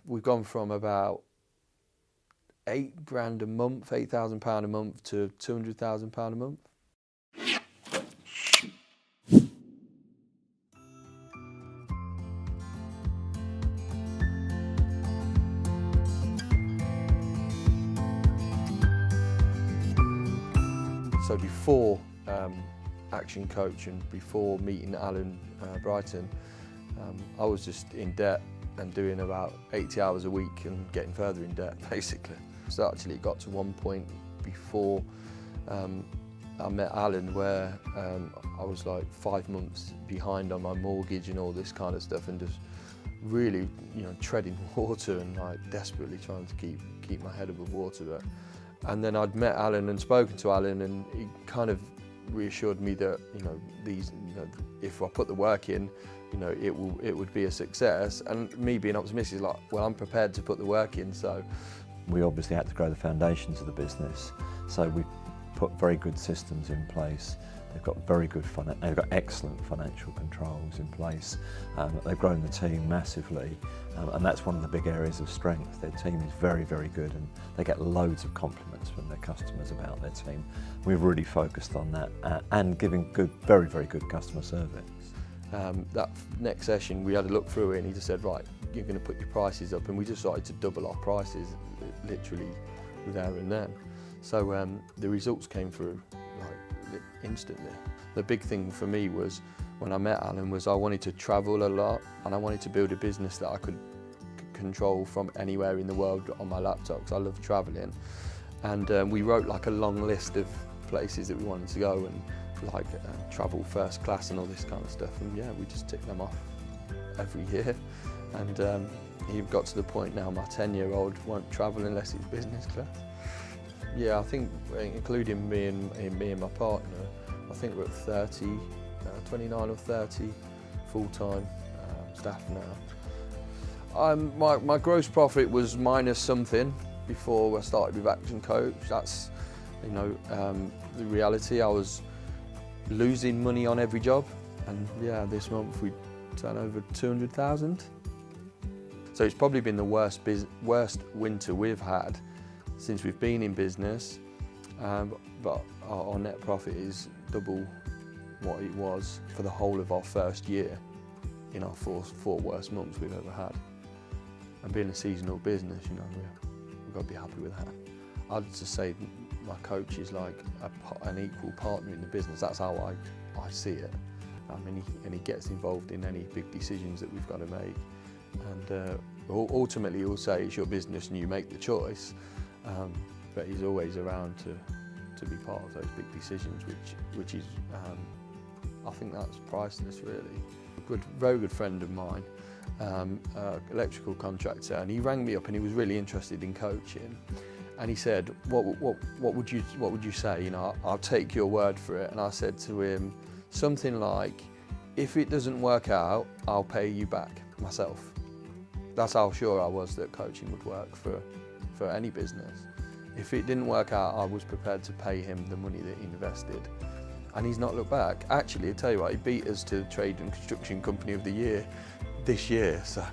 We've gone from about £8,000 a month, £8,000 a month to £200,000 a month. So before ActionCOACH and before meeting Alan Brighton, I was just in debt and doing about 80 hours a week and getting further in debt, basically. So actually it got to one point before I met Alan where I was like 5 months behind on my mortgage and all this kind of stuff, and just really, treading water and like desperately trying to keep my head above water. And then I'd met Alan and spoken to Alan, and he kind of reassured me that if I put the work in, it would be a success. And me being optimistic is like, well, I'm prepared to put the work in. So we obviously had to grow the foundations of the business, so we put very good systems in place. They've got excellent financial controls in place. They've grown the team massively, and that's one of the big areas of strength. Their team is very, very good, and they get loads of compliments from their customers about their team. We've really focused on that and giving very, very good customer service. That next session, we had a look through it, and he just said, right, you're going to put your prices up, and we just started to double our prices, literally there and then. So the results came through like instantly. The big thing for me was, when I met Alan, was I wanted to travel a lot, and I wanted to build a business that I could control from anywhere in the world on my laptop, because I love travelling. And we wrote like a long list of places that we wanted to go, and like travel first class and all this kind of stuff. And yeah, we just tick them off every year. And you've got to the point now, my 10-year-old won't travel unless it's business class. Yeah, I think including me and my partner, I think we're at 30, 29 or 30 full-time staff now. My gross profit was minus something before I started with ActionCOACH. That's the reality. I was losing money on every job, and yeah, this month we turn over 200,000. So it's probably been the worst winter we've had since we've been in business, but our net profit is double what it was for the whole of our first year in our four worst months we've ever had. And being a seasonal business, we've got to be happy with that. I'd just say my coach is like an equal partner in the business. That's how I see it. And he gets involved in any big decisions that we've got to make. And ultimately he'll say it's your business and you make the choice. But he's always around to be part of those big decisions, which is, I think that's priceless, really. Very good friend of mine, electrical contractor, and he rang me up and he was really interested in coaching. And he said, what would you say? I'll take your word for it. And I said to him something like, if it doesn't work out, I'll pay you back myself. That's how sure I was that coaching would work for any business. If it didn't work out, I was prepared to pay him the money that he invested. And he's not looked back. Actually, I tell you what, he beat us to Trade and Construction Company of the Year this year. So